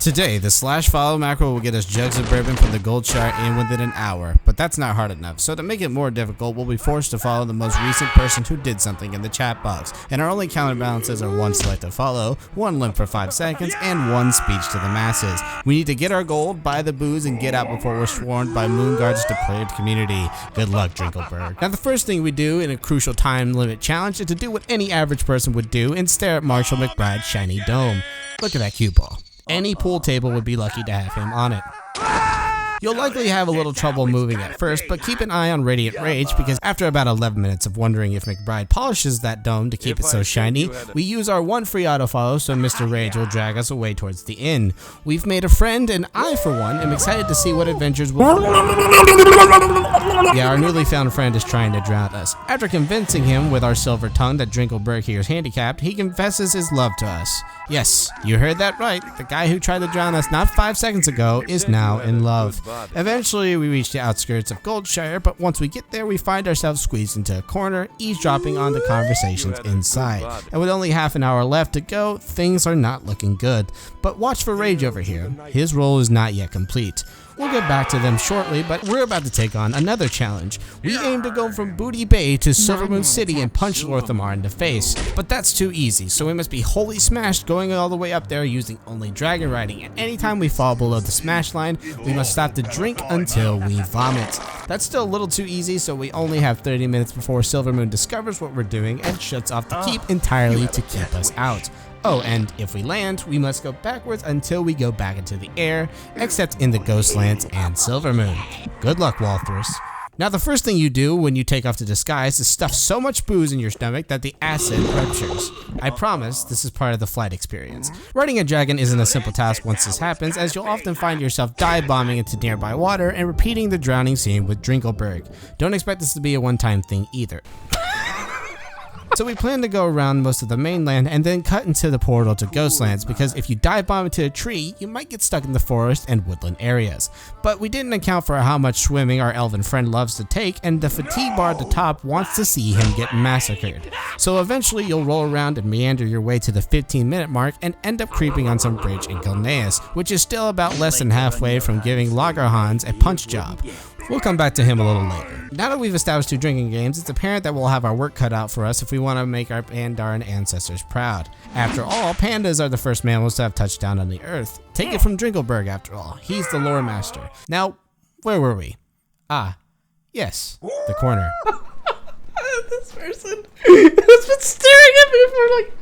Today, the /follow macro will get us jugs of bourbon from the Goldshire Inn within an hour, but that's not hard enough, so to make it more difficult, we'll be forced to follow the most recent person who did something in the chat box, and our only counterbalances are 1 selective follow, 1 limp for 5 seconds, and 1 speech to the masses. We need to get our gold, buy the booze, and get out before we're swarmed by Moonguard's depraved community. Good luck, Drinkleberg. Now, the first thing we do in a crucial time limit challenge is to do what any average person would do and stare at Marshall McBride's shiny dome. Look at that cue ball. Any pool table would be lucky to have him on it. You'll likely have a little trouble moving at first, but keep an eye on Radiant Rage, because after about 11 minutes of wondering if McBride polishes that dome to keep it so shiny, we use our 1 free autofollow so Mr. Rage will drag us away towards the inn. We've made a friend, and I, for one, am excited to see what adventures will... Yeah, our newly found friend is trying to drown us. After convincing him with our silver tongue that Drinkleberg here is handicapped, he confesses his love to us. Yes, you heard that right. The guy who tried to drown us not 5 seconds ago is now in love. Eventually, we reach the outskirts of Goldshire, but once we get there, we find ourselves squeezed into a corner, eavesdropping on the conversations inside. And with only half an hour left to go, things are not looking good. But watch for Rage over here. His role is not yet complete. We'll get back to them shortly, but we're about to take on another challenge. We aim to go from Booty Bay to Silvermoon City and punch Lorthamar in the face, but that's too easy, so we must be wholly smashed going all the way up there using only dragon riding, and anytime we fall below the smash line, we must stop to drink until we vomit. That's still a little too easy, so we only have 30 minutes before Silvermoon discovers what we're doing and shuts off the keep entirely to keep us out. Oh, and if we land, we must go backwards until we go back into the air, except in the Ghostlands and Silvermoon. Good luck, Walthrus. Now, the first thing you do when you take off the disguise is stuff so much booze in your stomach that the acid ruptures. I promise this is part of the flight experience. Riding a dragon isn't a simple task once this happens, as you'll often find yourself dive bombing into nearby water and repeating the drowning scene with Drinkleberg. Don't expect this to be a one-time thing either. So we plan to go around most of the mainland and then cut into the portal to Ghostlands, because if you dive bomb into a tree, you might get stuck in the forest and woodland areas. But we didn't account for how much swimming our elven friend loves to take, and the fatigue bar at the top wants to see him get massacred. So eventually you'll roll around and meander your way to the 15-minute mark and end up creeping on some bridge in Gilneas, which is still about less than halfway from giving Lagerhans a punch job. We'll come back to him a little later. Now that we've established 2 drinking games, it's apparent that we'll have our work cut out for us if we want to make our Pandaran ancestors proud. After all, pandas are the first mammals to have touched down on the earth. Take it from Drinkleberg, after all. He's the lore master. Now, where were we? Ah, yes, the corner. This person has been staring at me for like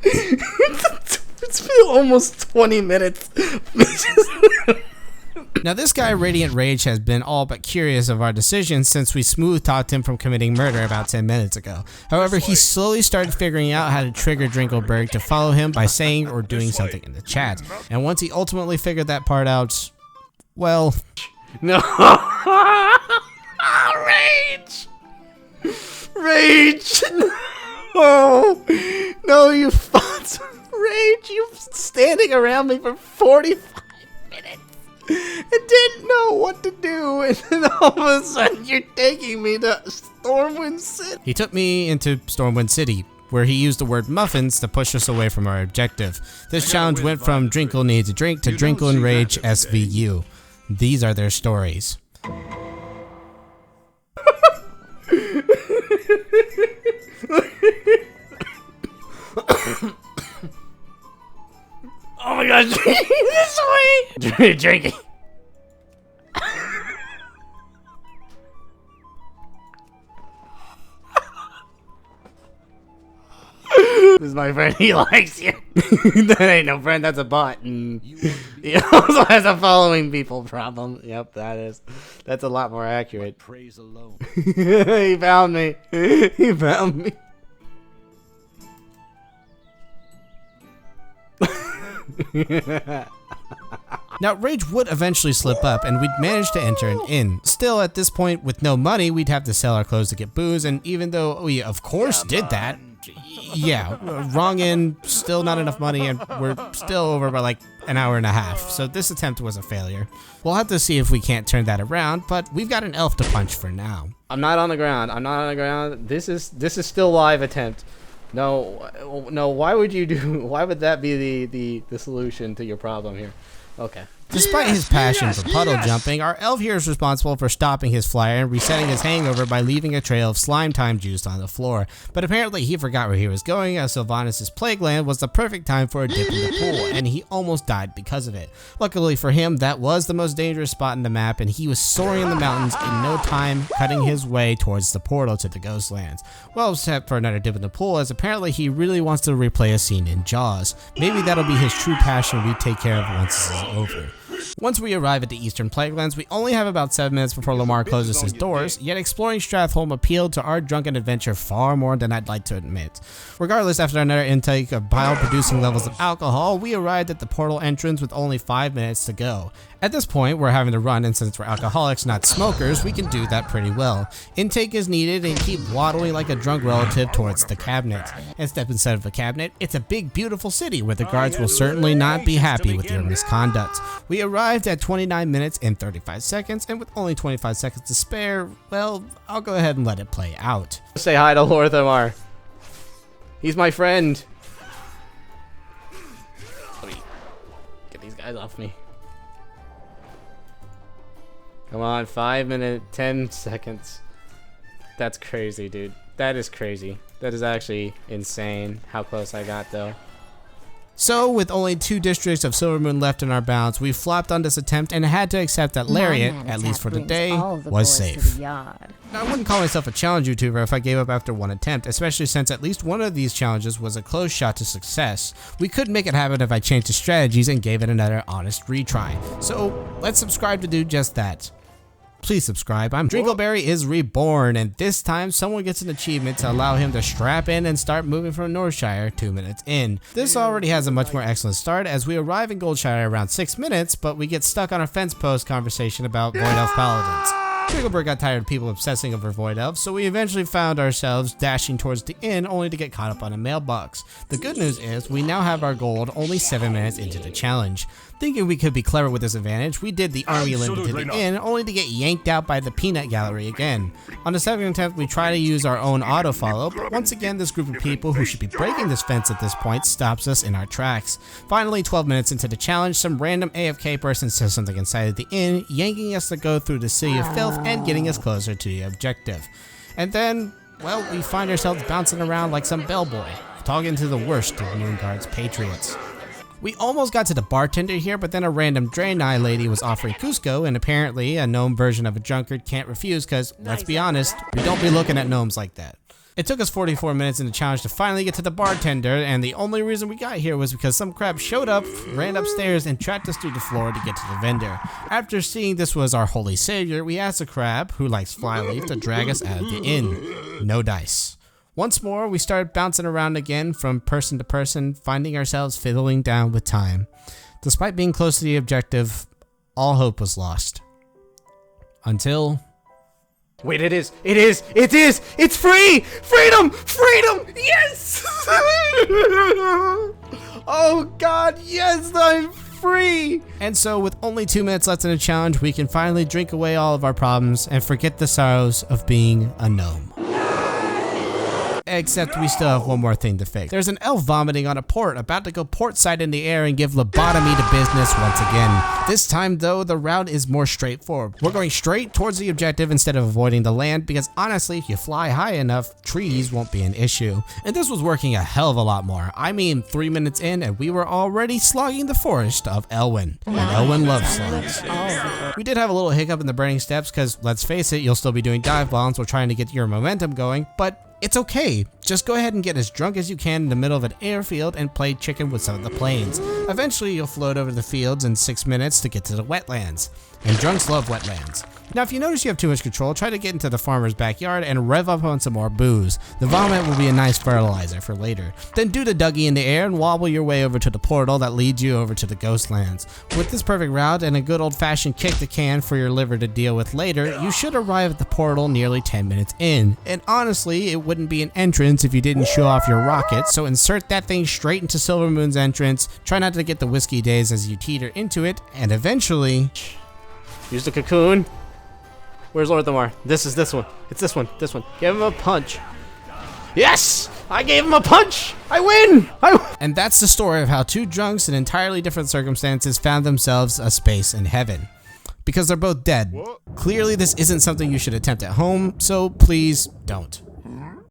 it's been almost 20 minutes. Now, this guy, Radiant Rage, has been all but curious of our decisions since we smooth-talked him from committing murder about 10 minutes ago. However, he slowly started figuring out how to trigger Drinkleberg to follow him by saying or doing something in the chat. And once he ultimately figured that part out, well... No. Rage! Rage! Oh, no, you fucked. Rage, you standing around me for 45 minutes. I didn't know what to do, and then all of a sudden you're taking me to Stormwind City. He took me into Stormwind City, where he used the word muffins to push us away from our objective. This challenge went from Drinkle Needs a Drink to Drinkle and Rage SVU. These are their stories. Oh my gosh, this way! Drinking. This is my friend, he likes you. That ain't no friend, that's a bot. And he also has a following people problem. Yep, that's a lot more accurate. Praise alone. He found me. He found me. Now, Rage would eventually slip up, and we'd manage to enter an inn. Still, at this point, with no money, we'd have to sell our clothes to get booze, and even though we, of course, did that, yeah, wrong inn, still not enough money, and we're still over by like an hour and a half, so this attempt was a failure. We'll have to see if we can't turn that around, but we've got an elf to punch for now. I'm not on the ground. I'm not on the ground. This is still live attempt. No, why would you do, why would that be the solution to your problem here? Okay. Despite his passion for puddle jumping, our elf here is responsible for stopping his flyer and resetting his hangover by leaving a trail of slime time juice on the floor. But apparently he forgot where he was going, as Sylvanas' plague land was the perfect time for a dip in the pool, and he almost died because of it. Luckily for him, that was the most dangerous spot in the map, and he was soaring in the mountains in no time, cutting his way towards the portal to the Ghostlands. Well, except for another dip in the pool, as apparently he really wants to replay a scene in Jaws. Maybe that'll be his true passion we take care of once this is over. Once we arrive at the Eastern Plaguelands, we only have about 7 minutes before Lamar closes his doors, yet exploring Strathholm appealed to our drunken adventure far more than I'd like to admit. Regardless, after another intake of bile-producing levels of alcohol, we arrived at the portal entrance with only 5 minutes to go. At this point, we're having to run, and since we're alcoholics, not smokers, we can do that pretty well. Intake is needed and keep waddling like a drunk relative towards the cabinet. And step inside of the cabinet, it's a big, beautiful city where the guards will certainly not be happy with your misconduct. We arrived at 29 minutes and 35 seconds, and with only 25 seconds to spare, well, I'll go ahead and let it play out. Say hi to Lorthamar. He's my friend. Let me get these guys off me. Come on, 5 minutes, 10 seconds. That's crazy, dude. That is crazy. That is actually insane how close I got, though. So, with only 2 districts of Silvermoon left in our bounds, we flopped on this attempt and had to accept that Lariat, at least for today, was safe. Now, I wouldn't call myself a challenge YouTuber if I gave up after 1 attempt, especially since at least one of these challenges was a close shot to success. We could make it happen if I changed the strategies and gave it another honest retry. So, let's subscribe to do just that. Please subscribe. Drinkleberry is reborn, and this time someone gets an achievement to allow him to strap in and start moving from Northshire 2 minutes in. This already has a much more excellent start as we arrive in Goldshire around 6 minutes, but we get stuck on a fence post conversation about Void Elf Paladins. Drinkleberry got tired of people obsessing over Void Elves, so we eventually found ourselves dashing towards the inn only to get caught up on a mailbox. The good news is we now have our gold only 7 minutes into the challenge. Thinking we could be clever with this advantage, we did the army limit to the inn only to get yanked out by the peanut gallery again. On the second attempt, we try to use our own autofollow, but once again this group of people who should be breaking this fence at this point stops us in our tracks. Finally, 12 minutes into the challenge, some random AFK person says something inside the inn, yanking us to go through the City of Filth and getting us closer to the objective. And then, well, we find ourselves bouncing around like some bellboy, talking to the worst of Moonguard's patriots. We almost got to the bartender here, but then a random Draenei lady was offering Cusco, and apparently a gnome version of a drunkard can't refuse because, let's be honest, we don't be looking at gnomes like that. It took us 44 minutes in the challenge to finally get to the bartender, and the only reason we got here was because some crab showed up, ran upstairs, and tracked us through the floor to get to the vendor. After seeing this was our holy savior, we asked the crab, who likes flyleaf, to drag us out of the inn. No dice. Once more, we started bouncing around again from person to person, finding ourselves fiddling down with time. Despite being close to the objective, all hope was lost. Until... Wait, it is! It's free! Freedom! Yes! Oh god, yes, I'm free! And so, with only 2 minutes left in the challenge, we can finally drink away all of our problems and forget the sorrows of being a gnome. Except we still have one more thing to fix. There's an elf vomiting on a port, about to go port side in the air and give lobotomy to business once again. This time though, the route is more straightforward. We're going straight towards the objective instead of avoiding the land, because honestly, if you fly high enough, trees won't be an issue. And this was working a hell of a lot more. I mean, 3 minutes in and we were already slogging the forest of Elwyn. And Elwyn loves slugs. We did have a little hiccup in the burning steps because, let's face it, you'll still be doing dive bombs while trying to get your momentum going, but it's okay. Just go ahead and get as drunk as you can in the middle of an airfield and play chicken with some of the planes. Eventually, you'll float over the fields in 6 minutes to get to the wetlands. And drunks love wetlands. Now, if you notice you have too much control, try to get into the farmer's backyard and rev up on some more booze. The vomit will be a nice fertilizer for later. Then do the Dougie in the air and wobble your way over to the portal that leads you over to the Ghostlands. With this perfect route and a good old-fashioned kick the can for your liver to deal with later, you should arrive at the portal nearly 10 minutes in. And honestly, it wouldn't be an entrance if you didn't show off your rocket, so insert that thing straight into Silvermoon's entrance, try not to get the whiskey days as you teeter into it, and eventually... Use the cocoon. Where's Lorthamar? This one. It's this one. Give him a punch. Yes! I gave him a punch! I win! And that's the story of how two drunks in entirely different circumstances found themselves a space in heaven. Because they're both dead. Clearly this isn't something you should attempt at home, so please don't.